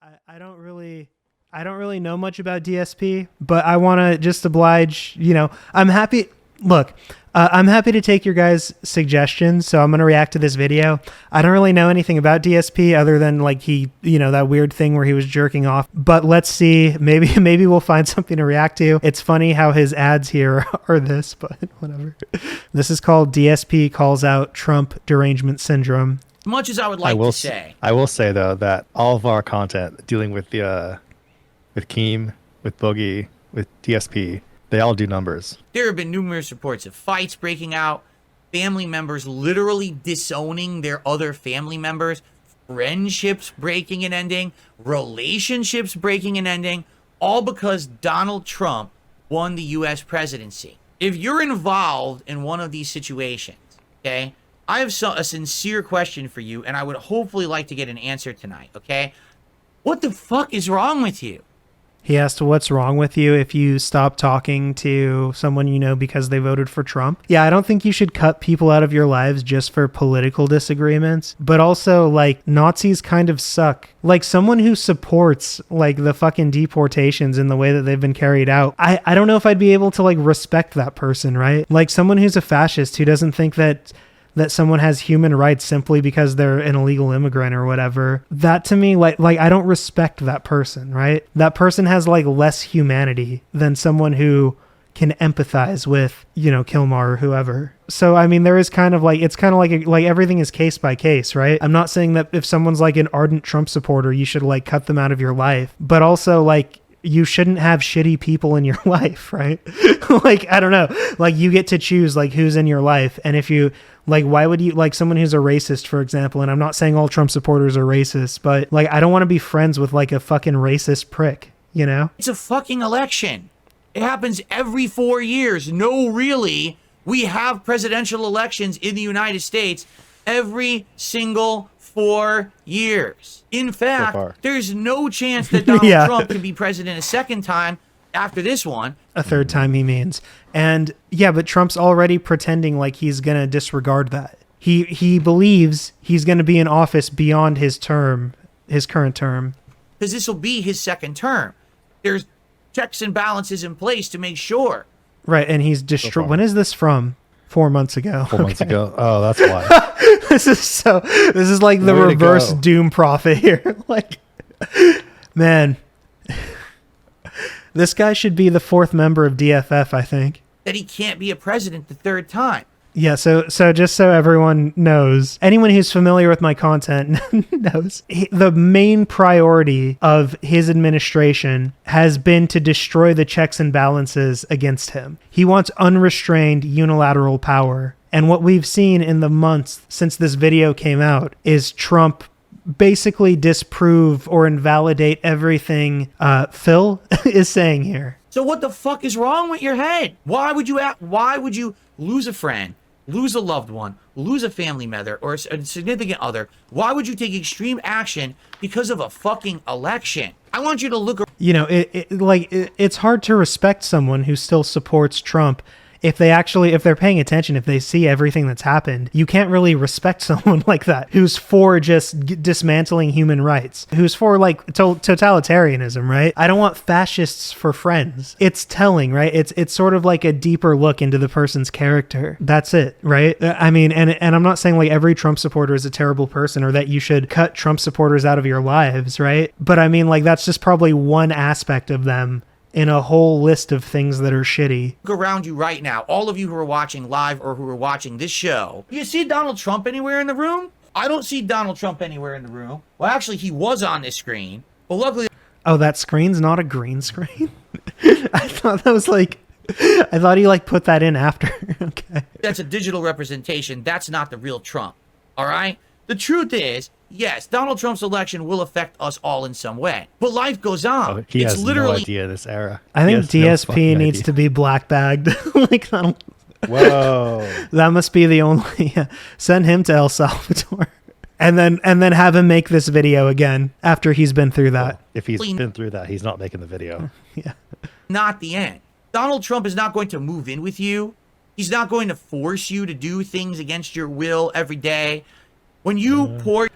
I don't really know much about DSP, but I want to just oblige, I'm happy. Look, I'm happy to take your guys' suggestions, so I'm going to react to this video. I don't really know anything about DSP other than like that weird thing where he was jerking off. But let's see, maybe we'll find something to react to. It's funny how his ads here are this, but whatever. This is called DSP calls out Trump derangement syndrome. As much as I would like to say. I will say though that all of our content dealing with with Keem, with Boogie, with DSP, they all do numbers. There have been numerous reports of fights breaking out, family members literally disowning their other family members, friendships breaking and ending, relationships breaking and ending, all because Donald Trump won the U.S. presidency. If you're involved in one of these situations, okay, I have a sincere question for you, and I would hopefully like to get an answer tonight, okay? What the fuck is wrong with you? He asked what's wrong with you if you stop talking to someone you know because they voted for Trump. Yeah, I don't think you should cut people out of your lives just for political disagreements. But also, like, Nazis kind of suck. Like, someone who supports, like, the fucking deportations in the way that they've been carried out, I don't know if I'd be able to, like, respect that person, right? Like, someone who's a fascist who doesn't think that someone has human rights simply because they're an illegal immigrant or whatever. That to me, like I don't respect that person, right? That person has like less humanity than someone who can empathize with, Kilmar or whoever. So, I mean, there is kind of like, it's kind of like everything is case by case, right? I'm not saying that if someone's like an ardent Trump supporter, you should like cut them out of your life, but also like, you shouldn't have shitty people in your life, right? Like, I don't know, like you get to choose like who's in your life. And if you like, why would you like someone who's a racist, for example? And I'm not saying all Trump supporters are racist, but like, I don't want to be friends with like a fucking racist prick, It's a fucking election. It happens every 4 years. No, really. We have presidential elections in the United States every single 4 years. In fact, there's no chance that Donald Trump can be president a second time after this one. A third time, he means. And yeah, but Trump's already pretending like he's going to disregard that. He believes he's going to be in office beyond his current term. Because this will be his second term. There's checks and balances in place to make sure. Right, and he's destroyed. When is this from? 4 months ago. 4 months ago. Oh, that's why. This is like the reverse Doom prophet here. Like, man, this guy should be the 4th member of DFF, I think. That he can't be a president the 3rd time. Yeah, so just so everyone knows, anyone who's familiar with my content knows, the main priority of his administration has been to destroy the checks and balances against him. He wants unrestrained unilateral power. And what we've seen in the months since this video came out is Trump basically disprove or invalidate everything Phil is saying here. So what the fuck is wrong with your head? Why would you lose a friend, lose a loved one, lose a family member or a significant other? Why would you take extreme action because of a fucking election? I want you to look. It's hard to respect someone who still supports Trump. If they're paying attention, if they see everything that's happened, you can't really respect someone like that who's for just dismantling human rights, who's for like totalitarianism, right? I don't want fascists for friends. It's telling, right? It's sort of like a deeper look into the person's character. That's it, right? I mean, and I'm not saying like every Trump supporter is a terrible person or that you should cut Trump supporters out of your lives, right? But I mean, like that's just probably one aspect of them in a whole list of things that are shitty. Look around you right now, all of you who are watching live or who are watching this show. Do you see Donald Trump anywhere in the room? I don't see Donald Trump anywhere in the room. Well, actually, he was on this screen, but luckily... Oh, that screen's not a green screen? I thought that was like... I thought he like put that in after. Okay. That's a digital representation. That's not the real Trump. All right? The truth is, yes, Donald Trump's election will affect us all in some way, but life goes on. Oh, he has no idea this era. I think DSP needs to be black bagged. Like, I don't... Whoa. That must be the only... Send him to El Salvador. And then have him make this video again after he's been through that. Well, if he's been through that, he's not making the video. Yeah. Not the end. Donald Trump is not going to move in with you. He's not going to force you to do things against your will every day. When you pour...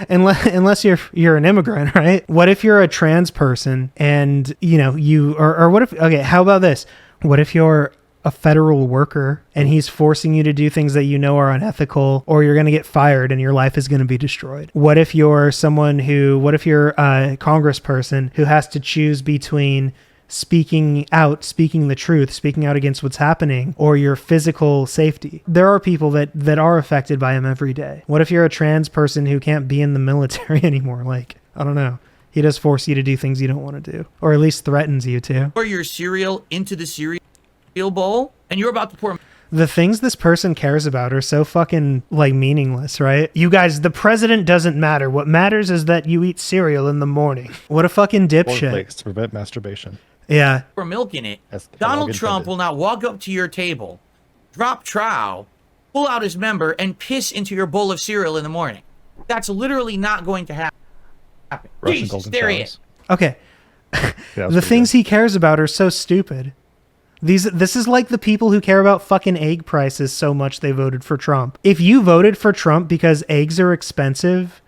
unless you're an immigrant, right? What if you're a trans person and or what if, okay, how about this? What if you're a federal worker and he's forcing you to do things that you know are unethical, or you're going to get fired and your life is going to be destroyed? What if you're a congressperson who has to choose between speaking the truth, speaking out against what's happening, or your physical safety? There are people that are affected by him every day. What if you're a trans person who can't be in the military anymore? Like, I don't know. He does force you to do things you don't want to do, or at least threatens you to. Pour your cereal into the cereal bowl, and you're about to pour. The things this person cares about are so fucking like meaningless, right? You guys, the president doesn't matter. What matters is that you eat cereal in the morning. What a fucking dipshit. Cornflakes to prevent masturbation. Yeah. Pour milk in it. That's Donald Trump will not walk up to your table, drop trowel, pull out his member, and piss into your bowl of cereal in the morning. That's literally not going to happen. Russian Jesus, golden there he showers. is. Okay. Yeah, The things he cares about are so stupid. This is like the people who care about fucking egg prices so much they voted for Trump. If you voted for Trump because eggs are expensive,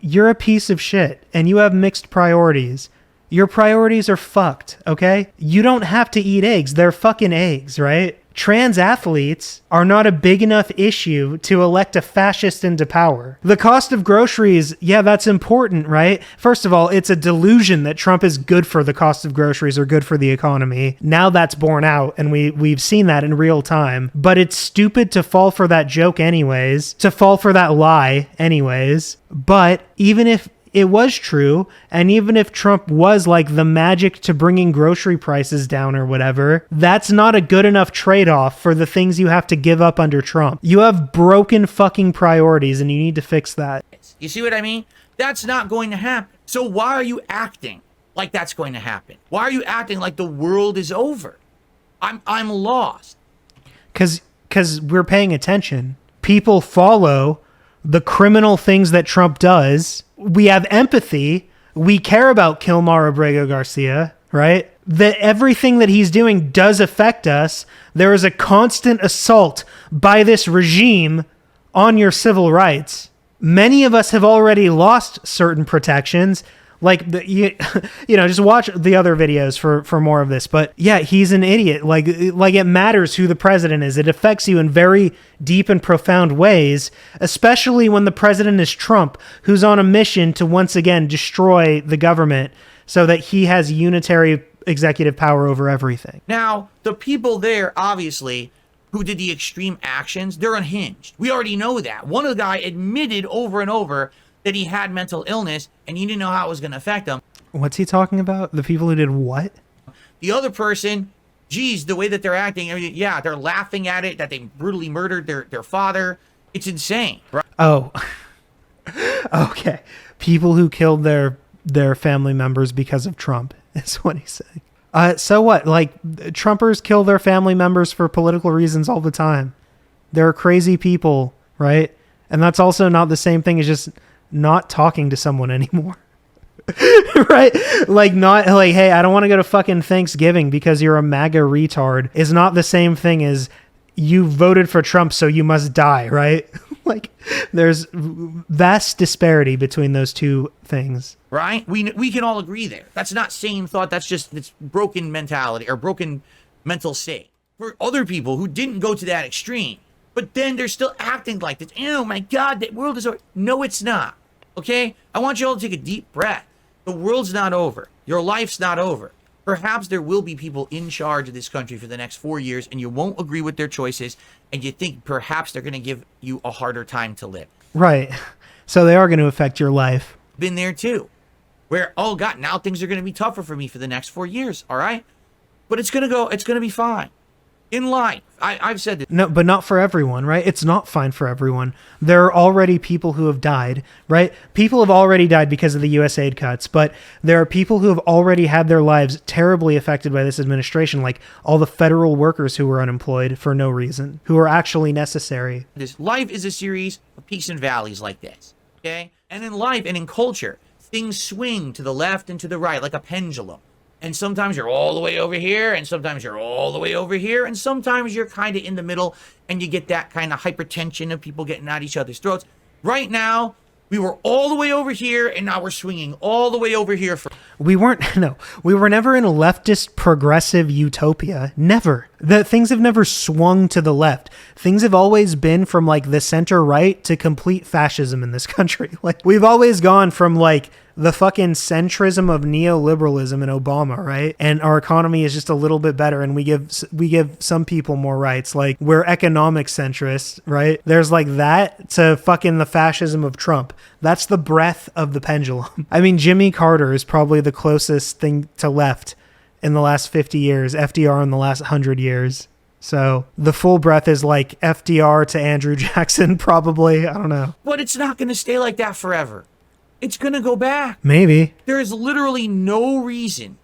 you're a piece of shit and you have mixed priorities. Your priorities are fucked, okay? You don't have to eat eggs. They're fucking eggs, right? Trans athletes are not a big enough issue to elect a fascist into power. The cost of groceries, yeah, that's important, right? First of all, it's a delusion that Trump is good for the cost of groceries or good for the economy. Now that's borne out, and we've seen that in real time. But it's stupid to fall for that joke anyways, to fall for that lie anyways. But even if it was true, and even if Trump was like the magic to bringing grocery prices down or whatever, that's not a good enough trade-off for the things you have to give up under Trump. You have broken fucking priorities and you need to fix that. You see what I mean? That's not going to happen. So why are you acting like that's going to happen? Why are you acting like the world is over? I'm lost. Because we're paying attention. People follow the criminal things that Trump does. We have empathy. We care about Kilmar Abrego Garcia, right? That everything that he's doing does affect us. There is a constant assault by this regime on your civil rights. Many of us have already lost certain protections. Like, just watch the other videos for more of this. But yeah, he's an idiot. Like it matters who the president is. It affects you in very deep and profound ways, especially when the president is Trump, who's on a mission to once again destroy the government so that he has unitary executive power over everything. Now, the people there, obviously, who did the extreme actions, they're unhinged. We already know that. One of the guy admitted over and over that he had mental illness and he didn't know how it was going to affect him. What's he talking about? The people who did what? The other person, geez, the way that they're acting, I mean, yeah, they're laughing at it, that they brutally murdered their father. It's insane. Right? Oh, okay. People who killed their family members because of Trump is what he's saying. So what? Like, Trumpers kill their family members for political reasons all the time. They're crazy people, right? And that's also not the same thing as just not talking to someone anymore. Right? Like, not like, hey, I don't want to go to fucking Thanksgiving because you're a MAGA retard is not the same thing as you voted for Trump, so you must die, right? Like, there's vast disparity between those two things. Right? We can all agree there. That's not sane thought. That's just it's broken mentality or broken mental state. For other people who didn't go to that extreme, but then they're still acting like this. Oh my God, the world is over. No, it's not. Okay? I want you all to take a deep breath. The world's not over. Your life's not over. Perhaps there will be people in charge of this country for the next 4 years and you won't agree with their choices and you think perhaps they're going to give you a harder time to live. Right. So they are going to affect your life. Been there too. Where, oh God, now things are going to be tougher for me for the next 4 years. All right? But it's going to be fine. In life, I've said this. No, but not for everyone, right? It's not fine for everyone. There are already people who have died, right? People have already died because of the USAID cuts, but there are people who have already had their lives terribly affected by this administration, like all the federal workers who were unemployed for no reason, who are actually necessary. This life is a series of peaks and valleys like this, okay? And in life and in culture, things swing to the left and to the right like a pendulum. And sometimes you're all the way over here, and sometimes you're all the way over here, and sometimes you're kind of in the middle, and you get that kind of hypertension of people getting at each other's throats. Right now, We were all the way over here, and now we're swinging all the way over here. We weren't, no, we were never in a leftist progressive utopia. Never. Things have never swung to the left. Things have always been from like the center right to complete fascism in this country. Like we've always gone from like the fucking centrism of neoliberalism in Obama, right? And our economy is just a little bit better, and we give some people more rights. Like we're economic centrists, right? There's like that to fucking the fascism of Trump. That's the breadth of the pendulum. I mean, Jimmy Carter is probably the closest thing to left in the last 50 years, FDR in the last 100 years. So the full breadth is like FDR to Andrew Jackson, probably. I don't know. But it's not going to stay like that forever. It's going to go back. Maybe. There is literally no reason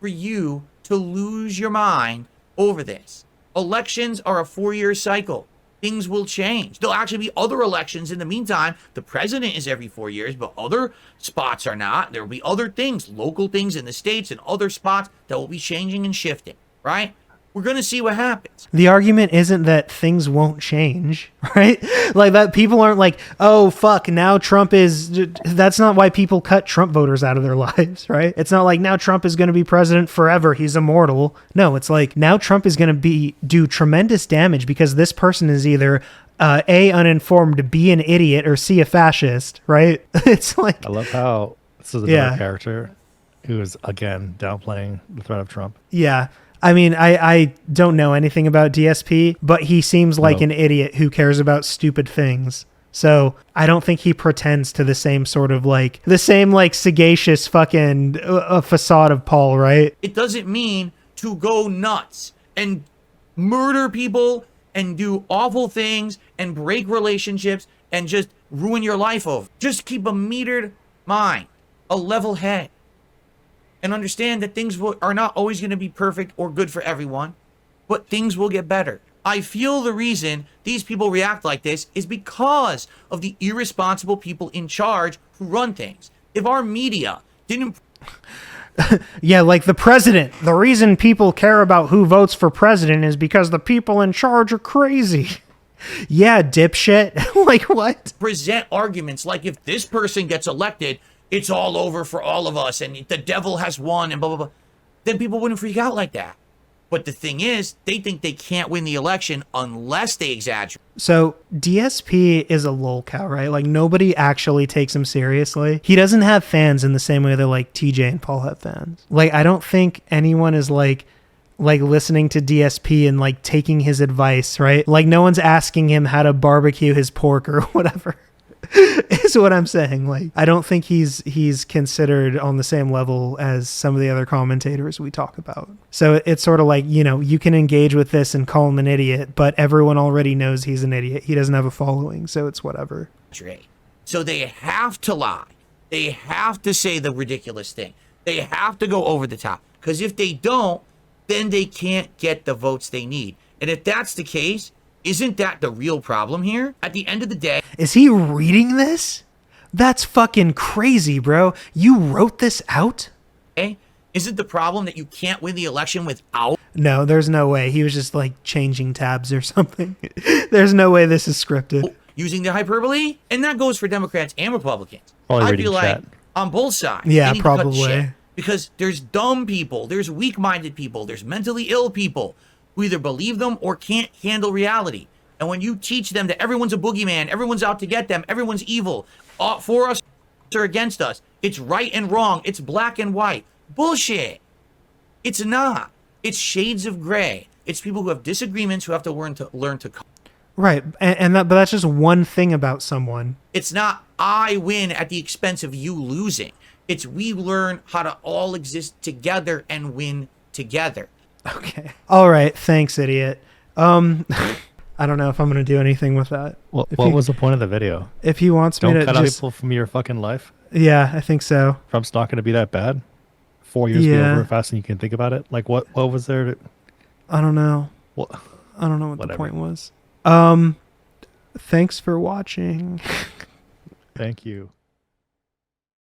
for you to lose your mind over this. Elections are a 4-year cycle. Things will change. There'll actually be other elections in the meantime. The president is every 4 years, but other spots are not. There will be other things, local things in the states and other spots that will be changing and shifting, right? We're going to see what happens. The argument isn't that things won't change, right? Like that people aren't like, oh, fuck, now Trump is... That's not why people cut Trump voters out of their lives, right? It's not like now Trump is going to be president forever. He's immortal. No, it's like now Trump is going to do tremendous damage because this person is either A, uninformed, B, an idiot, or C, a fascist, right? It's like... I love how this is another character who is, again, downplaying the threat of Trump. Yeah. I mean, I don't know anything about DSP, but he seems like an idiot who cares about stupid things. So I don't think he pretends to the same sort of like, the same like sagacious fucking facade of Paul, right? It doesn't mean to go nuts and murder people and do awful things and break relationships and just ruin your life over. Just keep a metered mind, a level head. And understand that things are not always going to be perfect or good for everyone, but things will get better. I feel the reason these people react like this is because of the irresponsible people in charge who run things. If our media didn't... Yeah, like the president. The reason people care about who votes for president is because the people in charge are crazy. Yeah, dipshit. Like what? Present arguments like if this person gets elected, it's all over for all of us and the devil has won and blah, blah, blah. Then people wouldn't freak out like that. But the thing is, they think they can't win the election unless they exaggerate. So DSP is a lolcow, right? Like nobody actually takes him seriously. He doesn't have fans in the same way that like TJ and Paul have fans. Like I don't think anyone is like listening to DSP and like taking his advice, right? Like no one's asking him how to barbecue his pork or whatever. Is what I'm saying. Like I don't think he's considered on the same level as some of the other commentators we talk about. So it's sort of like, you know, you can engage with this and call him an idiot, but everyone already knows he's an idiot. He doesn't have a following, so it's whatever. So they have to lie. They have to say the ridiculous thing. They have to go over the top. Because if they don't, then they can't get the votes they need. And if that's the case, isn't that the real problem here? At the end of the day... Is he reading this? That's fucking crazy, bro. You wrote this out? Isn't the problem that you can't win the election without... No, there's no way. He was just like changing tabs or something. There's no way this is scripted. Using the hyperbole? And that goes for Democrats and Republicans. I feel like on both sides. Yeah, probably. Because there's dumb people, there's weak-minded people, there's mentally ill people who either believe them or can't handle reality. And when you teach them that everyone's a boogeyman, everyone's out to get them, everyone's evil, for us or against us, it's right and wrong, it's black and white. Bullshit. It's not. It's shades of gray. It's people who have disagreements who have to learn to Right, but that's just one thing about someone. It's not I win at the expense of you losing. It's we learn how to all exist together and win together. Okay. All right. Thanks, idiot. I don't know if I'm going to do anything with that. What was the point of the video? If he wants me to cut out people from your fucking life? Yeah, I think so. Trump's not going to be that bad? 4 years be over faster than you can think about it? Like, what was there to... I don't know. What? I don't know what the point was. Thanks for watching. Thank you.